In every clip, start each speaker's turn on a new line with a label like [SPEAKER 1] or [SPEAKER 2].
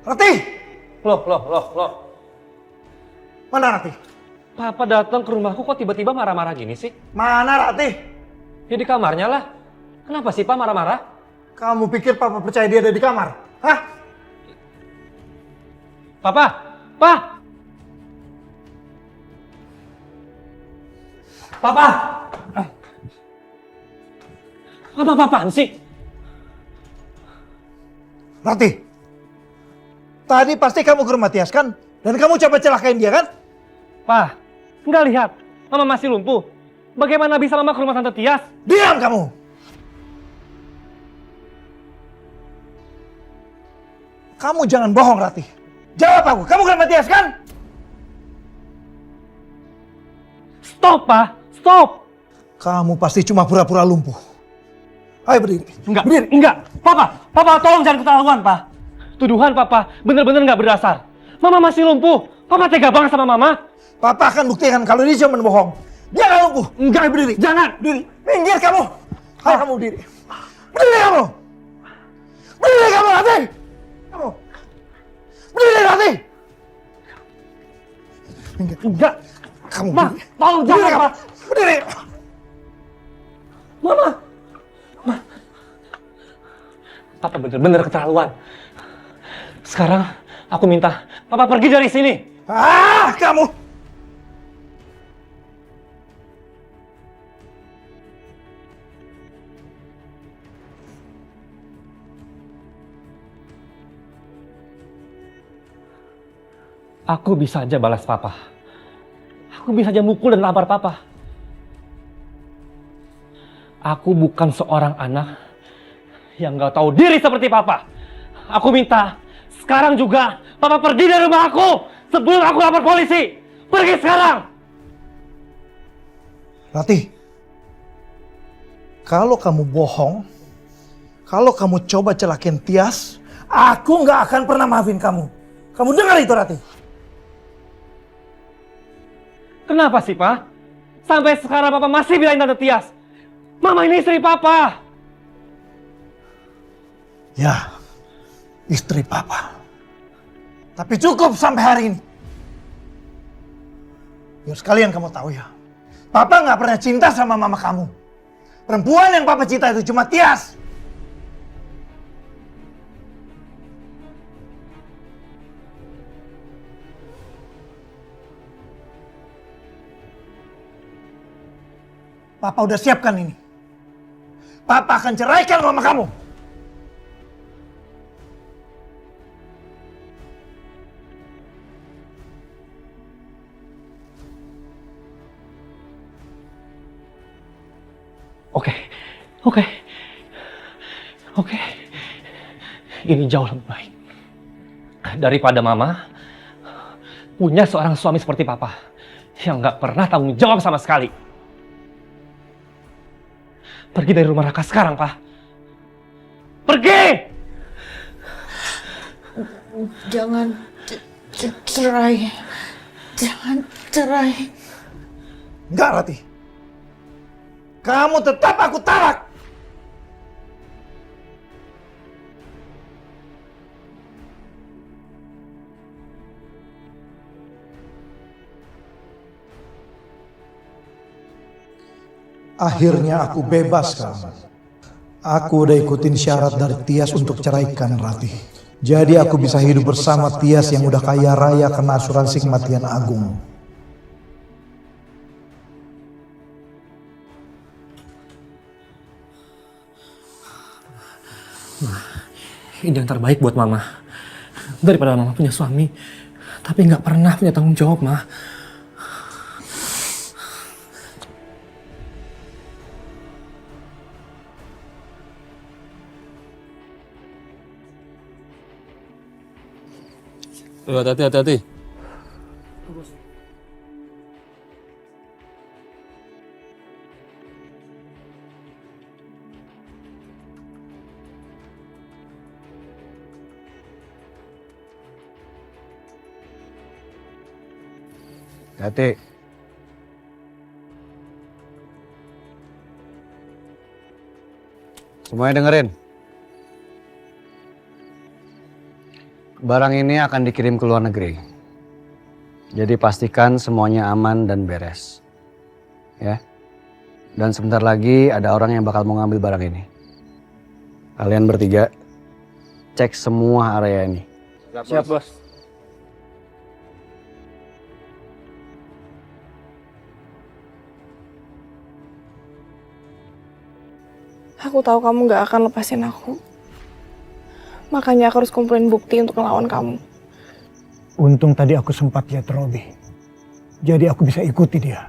[SPEAKER 1] Rati!
[SPEAKER 2] Loh.
[SPEAKER 1] Mana Rati?
[SPEAKER 2] Papa datang ke rumahku kok tiba-tiba marah-marah gini sih?
[SPEAKER 1] Mana Rati?
[SPEAKER 2] Ya di kamarnya lah. Kenapa sih Pak marah-marah?
[SPEAKER 1] Kamu pikir Papa percaya dia ada di kamar? Hah?
[SPEAKER 2] Papa! Pak! Papa! Apa-apaan sih?
[SPEAKER 1] Rati! Tadi pasti kamu ke rumah Tias kan? Dan kamu coba celakain dia kan?
[SPEAKER 2] Pak, nggak lihat? Mama masih lumpuh. Bagaimana bisa Mama ke rumah Tante Tias?
[SPEAKER 1] Diam kamu! Kamu jangan bohong Rati. Jawab aku, kamu ke rumah Tias kan?
[SPEAKER 2] Stop, Pak! Stop!
[SPEAKER 1] Kamu pasti cuma pura-pura lumpuh. Ayo berdiri.
[SPEAKER 2] Enggak. Papa, tolong jangan ketahuan, Pak. Tuduhan Papa bener-bener nggak berdasar. Mama masih lumpuh. Papa tega banget sama Mama.
[SPEAKER 1] Papa akan buktikan kalau dia cuma bohong. Dia nggak lumpuh.
[SPEAKER 2] Enggak,
[SPEAKER 1] Ayo berdiri.
[SPEAKER 2] jangan.
[SPEAKER 1] Berdiri. Minggir kamu. Ayo kamu berdiri. Berdiri kamu. Berdiri kamu Rati. Kamu. Berdiri Rati. Minggir.
[SPEAKER 2] Enggak.
[SPEAKER 1] Kamu
[SPEAKER 2] Ma,
[SPEAKER 1] berdiri.
[SPEAKER 2] tolong
[SPEAKER 1] Berdiri
[SPEAKER 2] jangan,
[SPEAKER 1] kamu.
[SPEAKER 2] Pak.
[SPEAKER 1] Berdiri.
[SPEAKER 2] Mama. Papa bener-bener keterlaluan. Sekarang aku minta Papa pergi dari sini.
[SPEAKER 1] Ah, kamu.
[SPEAKER 2] Aku bisa aja balas Papa. Aku bisa aja mukul dan tampar Papa. Aku bukan seorang anak yang nggak tahu diri seperti Papa. Aku minta sekarang juga Papa pergi dari rumah aku sebelum aku lapor polisi. Pergi sekarang.
[SPEAKER 1] Rati. Kalau kamu bohong, kalau kamu coba celakain Tias, aku nggak akan pernah maafin kamu. Kamu dengar itu Rati?
[SPEAKER 2] Kenapa sih, Pak? Sampai sekarang Papa masih bilangin Tante Tias. Mama ini istri Papa.
[SPEAKER 1] Ya, istri Papa. Tapi cukup sampai hari ini. Biar sekalian kamu tahu ya. Papa nggak pernah cinta sama mama kamu. Perempuan yang Papa cinta itu cuma Tias. Papa udah siapkan ini. Papa akan ceraikan mama kamu.
[SPEAKER 2] Oke. Ini jauh lebih baik. Daripada Mama punya seorang suami seperti Papa yang nggak pernah tanggung jawab sama sekali. Pergi dari rumah Raka sekarang, Pak. Pergi!
[SPEAKER 3] Jangan cerai. Jangan cerai.
[SPEAKER 1] Enggak, Rati. Kamu tetap aku talak. Akhirnya aku bebas kamu. Aku udah ikutin syarat dari Tias untuk ceraikan Rati. Jadi aku bisa hidup bersama Tias yang udah kaya raya kena asuransi kematian agung.
[SPEAKER 2] Ini yang terbaik buat Mama. Daripada Mama punya suami, tapi nggak pernah punya tanggung jawab, Ma.
[SPEAKER 4] Hati-hati. Hati. Semuanya dengerin.
[SPEAKER 5] Barang ini akan dikirim ke luar negeri. Jadi pastikan semuanya aman dan beres. Ya. Dan sebentar lagi ada orang yang bakal mau ngambil barang ini. Kalian bertiga cek semua area ini.
[SPEAKER 2] Siap, Bos.
[SPEAKER 6] Aku tahu kamu gak akan lepasin aku. Makanya aku harus kumpulin bukti untuk ngelawan kamu.
[SPEAKER 1] Untung tadi aku sempat lihat Robi. Jadi aku bisa ikuti dia.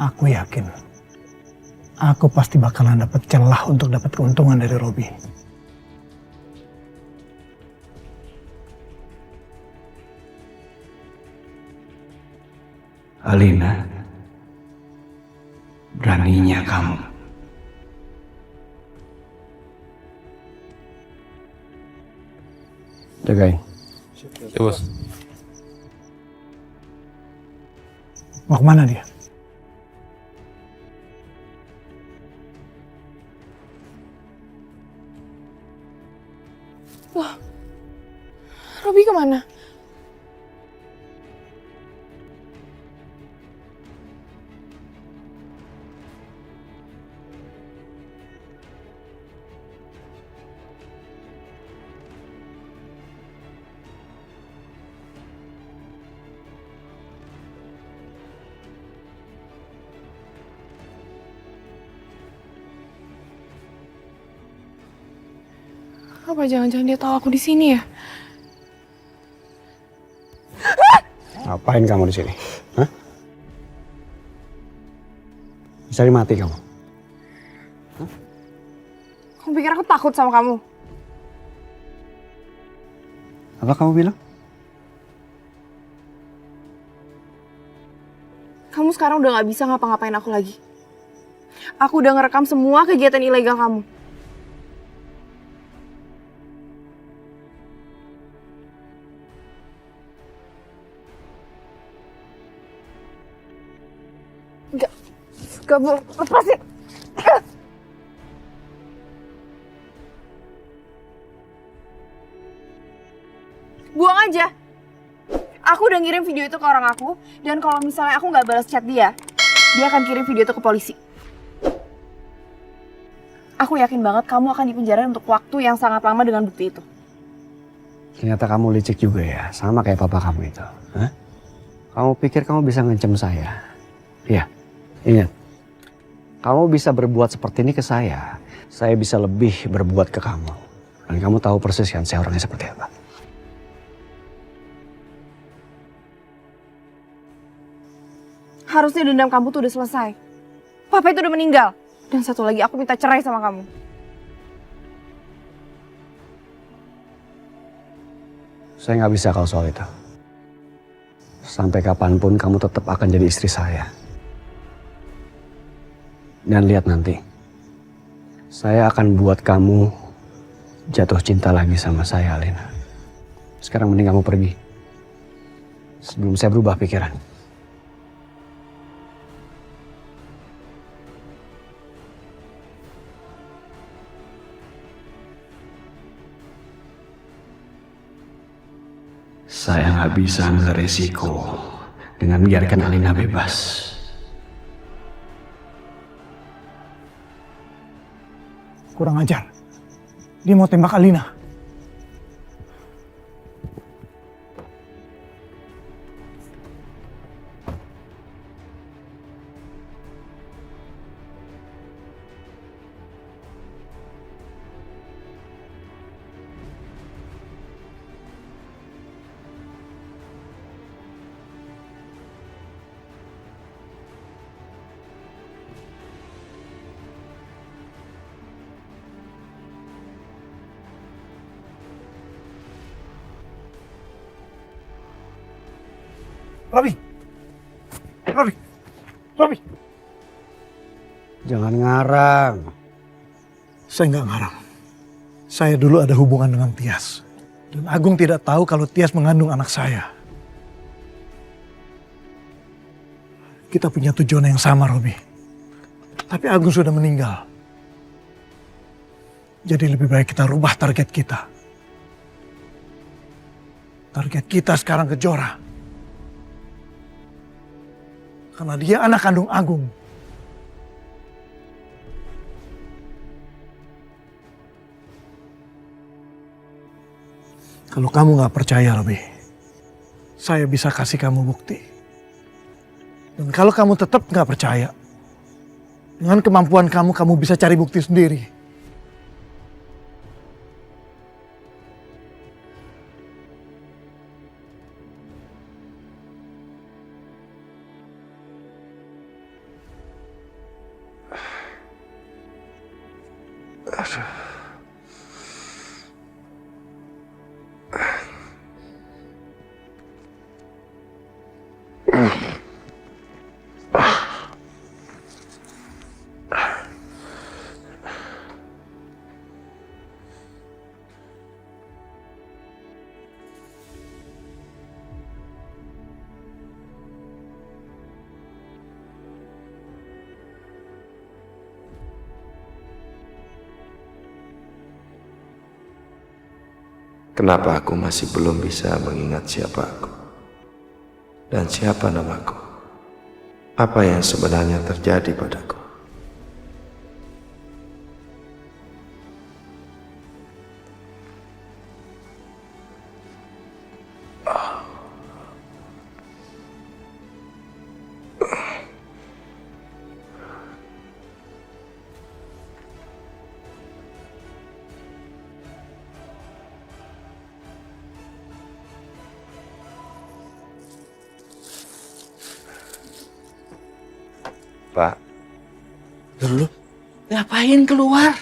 [SPEAKER 1] Aku yakin. Aku pasti bakalan dapat celah untuk dapat keuntungan dari Robi.
[SPEAKER 5] Alina, beraninya kamu. Jagain.
[SPEAKER 4] Ya bos.
[SPEAKER 1] Mau kemana dia?
[SPEAKER 6] Robi kemana? Apa jangan-jangan dia tahu aku di sini ya?
[SPEAKER 5] Ngapain kamu di sini? Hah? Cari mati kamu.
[SPEAKER 6] Kamu pikir aku takut sama kamu?
[SPEAKER 5] Apa kamu bilang?
[SPEAKER 6] Kamu sekarang udah gak bisa ngapa-ngapain aku lagi. Aku udah ngerekam semua kegiatan ilegal kamu. Gak boleh, lepasin. Buang aja. Aku udah ngirim video itu ke orang aku, dan kalau misalnya aku nggak balas chat dia akan kirim video itu ke polisi. Aku yakin banget kamu akan dipenjara untuk waktu yang sangat lama dengan bukti itu.
[SPEAKER 5] Ternyata kamu licik juga ya, sama kayak papa kamu itu. Hah? Kamu pikir kamu bisa ngancam saya? Iya, ingat. Kamu bisa berbuat seperti ini ke saya bisa lebih berbuat ke kamu. Dan kamu tahu persis kan saya orangnya seperti apa.
[SPEAKER 6] Harusnya dendam kamu tuh udah selesai. Papa itu udah meninggal. Dan satu lagi, aku minta cerai sama kamu.
[SPEAKER 5] Saya nggak bisa kalau soal itu. Sampai kapanpun kamu tetap akan jadi istri saya. Dan lihat nanti, saya akan buat kamu jatuh cinta lagi sama saya, Alina. Sekarang mending kamu pergi. Sebelum saya berubah pikiran. Saya nggak bisa ambil resiko dengan biarkan Alina bebas.
[SPEAKER 1] Kurang ajar. Dia mau tembak Alina. Robi! Robi! Robi!
[SPEAKER 5] Jangan ngarang.
[SPEAKER 1] Saya nggak ngarang. Saya dulu ada hubungan dengan Tias. Dan Agung tidak tahu kalau Tias mengandung anak saya. Kita punya tujuan yang sama, Robi. Tapi Agung sudah meninggal. Jadi lebih baik kita rubah target kita. Target kita sekarang Kejora. Karena dia anak kandung Agung. Kalau kamu nggak percaya, Robi, saya bisa kasih kamu bukti. Dan kalau kamu tetap nggak percaya, dengan kemampuan kamu, kamu bisa cari bukti sendiri.
[SPEAKER 7] Kenapa aku masih belum bisa mengingat siapa aku? Dan siapa namaku? Apa yang sebenarnya terjadi padaku? Pak.
[SPEAKER 8] Lu ngapain keluar?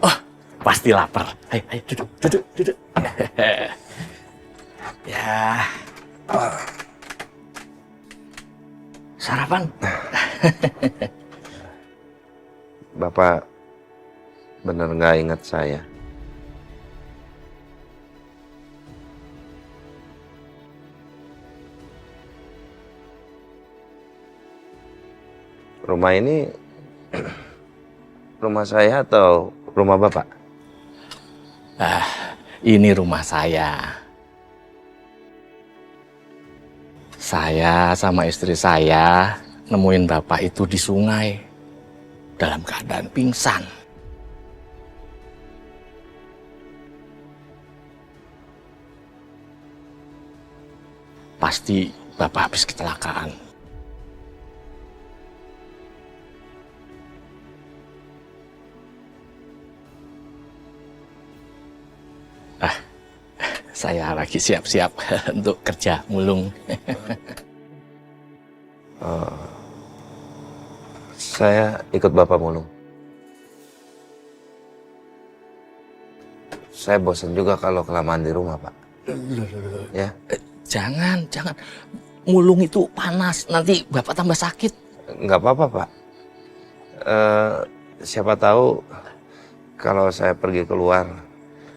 [SPEAKER 8] Oh, pasti lapar. Ayo, ayo duduk. Ya. Sarapan.
[SPEAKER 7] Bapak bener nggak ingat saya? Rumah ini rumah saya atau rumah Bapak?
[SPEAKER 8] Ini rumah saya. Saya sama istri saya nemuin Bapak itu di sungai dalam keadaan pingsan. Pasti Bapak habis kecelakaan. Saya lagi siap-siap untuk kerja mulung.
[SPEAKER 7] Saya ikut Bapak mulung. Saya bosan juga kalau kelamaan di rumah, Pak. Ya?
[SPEAKER 8] Jangan. Mulung itu panas, nanti Bapak tambah sakit.
[SPEAKER 7] Nggak apa-apa, Pak. Siapa tahu kalau saya pergi keluar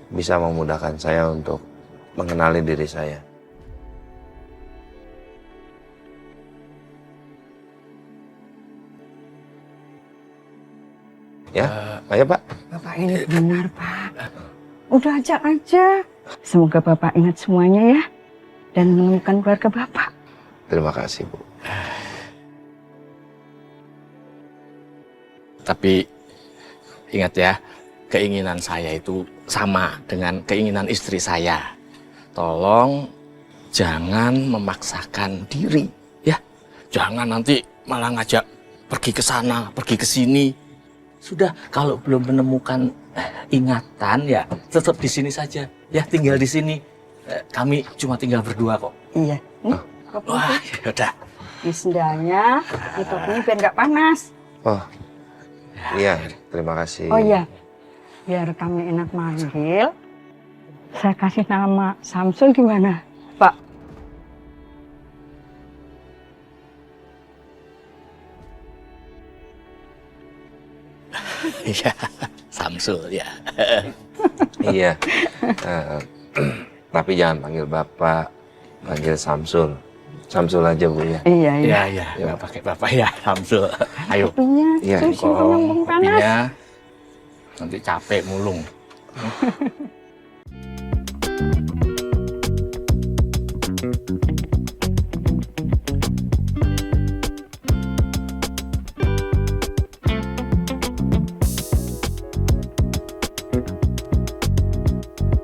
[SPEAKER 7] bisa memudahkan saya untuk mengenali diri saya. Ya, ayo Pak.
[SPEAKER 9] Bapak ini benar, Pak. Udah ajak aja. Semoga Bapak ingat semuanya ya. Dan menemukan keluarga Bapak.
[SPEAKER 7] Terima kasih, Bu.
[SPEAKER 8] Tapi ingat ya, keinginan saya itu sama dengan keinginan istri saya. Tolong jangan memaksakan diri, ya. Jangan nanti malah ngajak pergi ke sana, pergi ke sini. Sudah, kalau belum menemukan ingatan ya tetap di sini saja, ya, tinggal di sini. Kami cuma tinggal berdua kok.
[SPEAKER 9] Iya. Nih,
[SPEAKER 8] Wah, yaudah.
[SPEAKER 9] di sendalnya, di topinya biar nggak panas.
[SPEAKER 7] Oh, iya, terima kasih.
[SPEAKER 9] Oh iya, biar kami enak manggil, saya kasih nama Samsul gimana, Pak?
[SPEAKER 8] Iya, Samsul ya.
[SPEAKER 7] Iya. Tapi jangan panggil Bapak, panggil Samsul. Samsul aja, Bu, ya.
[SPEAKER 9] Iya, iya.
[SPEAKER 8] Iya, nggak pakai Bapak ya, Samsul. Ayo.
[SPEAKER 9] Topinya,
[SPEAKER 7] Iya,
[SPEAKER 9] susu mumpung panas.
[SPEAKER 8] Kopinya, nanti capek mulung.
[SPEAKER 1] Pak.